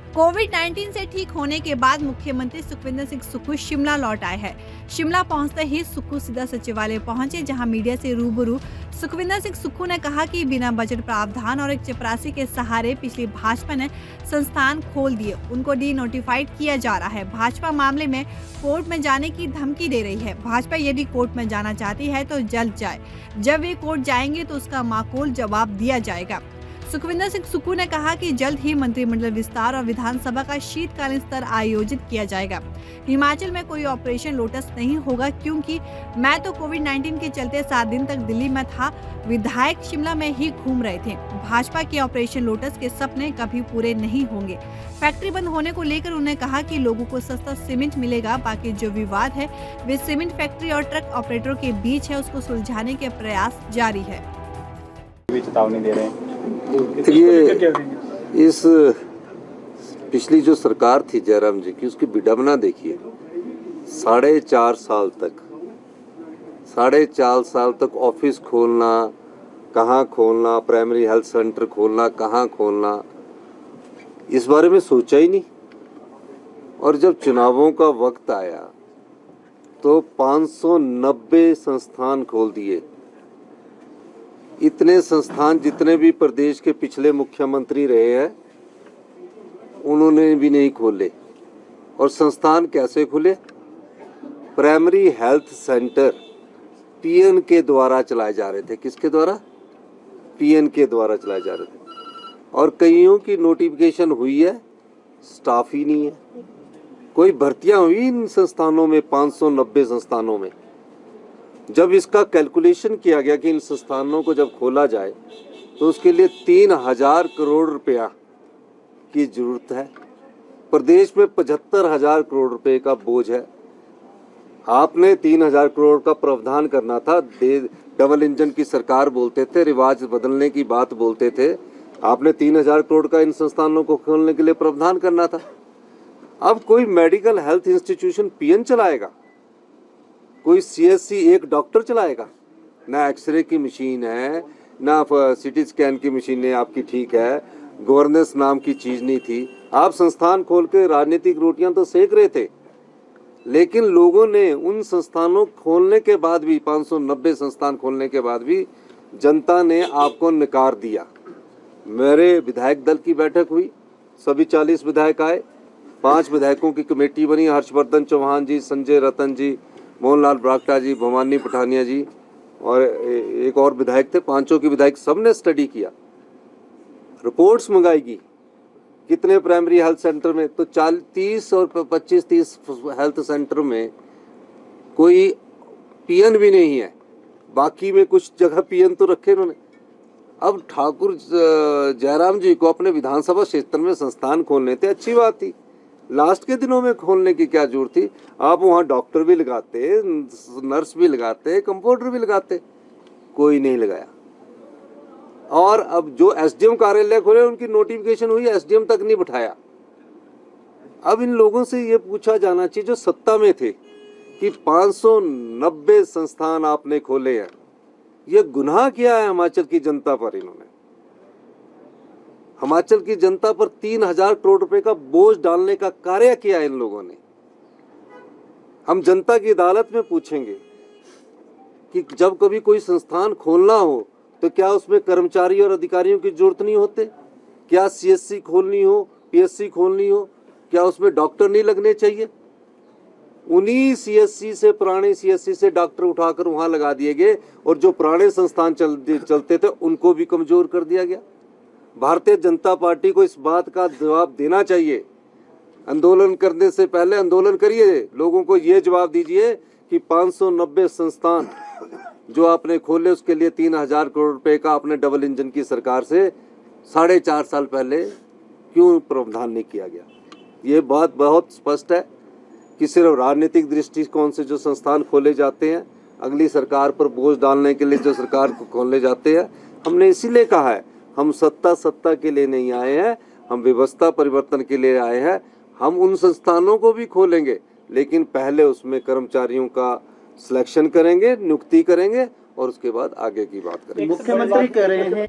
कोविड-19 से ठीक होने के बाद मुख्यमंत्री सुखविंदर सिंह सुक्खू शिमला लौट आए हैं। शिमला पहुंचते ही सुक्खू सीधा सचिवालय पहुंचे, जहां मीडिया से रूबरू सुखविंदर सिंह सुक्खू ने कहा कि बिना बजट प्रावधान और एक चपरासी के सहारे पिछली भाजपा ने संस्थान खोल दिए, उनको डी नोटिफाइड किया जा रहा है। भाजपा मामले में कोर्ट में जाने की धमकी दे रही है। भाजपा यदि कोर्ट में जाना चाहती है तो जल्द जाए, जब वे कोर्ट जाएंगे तो उसका माकूल जवाब दिया जाएगा। सुखविंदर सिंह सुक्खू ने कहा कि जल्द ही मंत्रिमंडल विस्तार और विधानसभा का शीतकालीन सत्र आयोजित किया जाएगा। हिमाचल में कोई ऑपरेशन लोटस नहीं होगा, क्योंकि मैं तो कोविड-19 के चलते 7 दिन तक दिल्ली में था, विधायक शिमला में ही घूम रहे थे। भाजपा के ऑपरेशन लोटस के सपने कभी पूरे नहीं होंगे। फैक्ट्री बंद होने को लेकर उन्होंने कहा कि लोगों को सस्ता सीमेंट मिलेगा, बाकी जो विवाद है वे सीमेंट फैक्ट्री और ट्रक ऑपरेटरों के बीच है, उसको सुलझाने के प्रयास जारी है। चेतावनी दे रहे हैं। ये इस पिछली जो सरकार थी जयराम जी की, उसकी विडंबना देखिए। 4.5 साल तक ऑफिस खोलना, कहाँ खोलना, प्राइमरी हेल्थ सेंटर खोलना, कहाँ खोलना, इस बारे में सोचा ही नहीं। और जब चुनावों का वक्त आया तो 590 संस्थान खोल दिए। इतने संस्थान जितने भी प्रदेश के पिछले मुख्यमंत्री रहे हैं उन्होंने भी नहीं खोले। और संस्थान कैसे खुले? प्राइमरी हेल्थ सेंटर पीएन के द्वारा चलाए जा रहे थे। किसके द्वारा? पीएन के द्वारा चलाए जा रहे थे। और कईयों की नोटिफिकेशन हुई है, स्टाफ ही नहीं है। कोई भर्तियां हुई इन संस्थानों में, 590 संस्थानों में। जब इसका कैलकुलेशन किया गया कि इन संस्थानों को जब खोला जाए तो उसके लिए 3000 करोड़ रुपया की जरूरत है। प्रदेश में 75,000 करोड़ रुपए का बोझ है। आपने 3000 करोड़ का प्रावधान करना था। डबल इंजन की सरकार बोलते थे, रिवाज बदलने की बात बोलते थे। आपने 3000 करोड़ का इन संस्थानों को खोलने के लिए प्रावधान करना था। अब कोई मेडिकल हेल्थ इंस्टीट्यूशन पीएन चलाएगा, कोई सीएससी एक डॉक्टर चलाएगा? ना एक्सरे की मशीन है, ना सिटी स्कैन की मशीनें आपकी ठीक है, गवर्नेंस नाम की चीज नहीं थी। आप संस्थान खोल के राजनीतिक रोटियां तो सेक रहे थे, लेकिन लोगों ने उन संस्थानों खोलने के बाद भी, 590 संस्थान खोलने के बाद भी जनता ने आपको नकार दिया। मेरे विधायक दल की बैठक हुई, सभी 40 विधायक आए, 5 विधायकों की कमेटी बनी। हर्षवर्धन चौहान जी, संजय रतन जी, मोहनलाल ब्राक्टा जी, भवानी पठानिया जी और एक और विधायक थे। 5 की विधायक सबने स्टडी किया, रिपोर्ट्स मंगाएगी कितने प्राइमरी हेल्थ सेंटर में। तो 30 और 25-30 हेल्थ सेंटर में कोई पीएन भी नहीं है। बाकी में कुछ जगह पीएन तो रखे इन्होंने। अब ठाकुर जयराम जी को अपने विधानसभा क्षेत्र में संस्थान खोलने थे, अच्छी बात थी। लास्ट के दिनों में खोलने की क्या जरूरत थी? आप वहाँ डॉक्टर भी लगाते, नर्स भी लगाते, कंपाउंडर भी लगाते, कोई नहीं लगाया। और अब जो एसडीएम कार्यालय खोले उनकी नोटिफिकेशन हुई, एसडीएम तक नहीं बिठाया। अब इन लोगों से ये पूछा जाना चाहिए जो सत्ता में थे कि 590 संस्थान आपने खोले हैं, ये गुनाह किया है हिमाचल की जनता पर। इन्होंने हिमाचल की जनता पर 3000 करोड़ रुपए का बोझ डालने का कार्य किया इन लोगों ने। हम जनता की अदालत में पूछेंगे कि जब कभी कोई संस्थान खोलना हो तो क्या उसमें कर्मचारी और अधिकारियों की जरूरत नहीं होते? क्या सीएससी खोलनी हो, पीएससी खोलनी हो, क्या उसमें डॉक्टर नहीं लगने चाहिए? उन्हीं सीएससी से, पुराने सीएससी से डॉक्टर उठाकर वहां लगा दिए गए और जो पुराने संस्थान चलते थे उनको भी कमजोर कर दिया गया। भारतीय जनता पार्टी को इस बात का जवाब देना चाहिए। आंदोलन करने से पहले आंदोलन करिए, लोगों को ये जवाब दीजिए कि 590 संस्थान जो आपने खोले उसके लिए 3000 करोड़ रुपए का आपने डबल इंजन की सरकार से 4.5 साल पहले क्यों प्रावधान नहीं किया गया? ये बात बहुत स्पष्ट है कि सिर्फ राजनीतिक दृष्टिकोण से जो संस्थान खोले जाते हैं, अगली सरकार पर बोझ डालने के लिए जो सरकार को खोलने जाते हैं। हमने इसीलिए कहा है, हम सत्ता के लिए नहीं आए हैं, हम व्यवस्था परिवर्तन के लिए आए हैं। हम उन संस्थानों को भी खोलेंगे, लेकिन पहले उसमें कर्मचारियों का सिलेक्शन करेंगे, नियुक्ति करेंगे और उसके बाद आगे की बात करेंगे। मुख्यमंत्री कह रहे हैं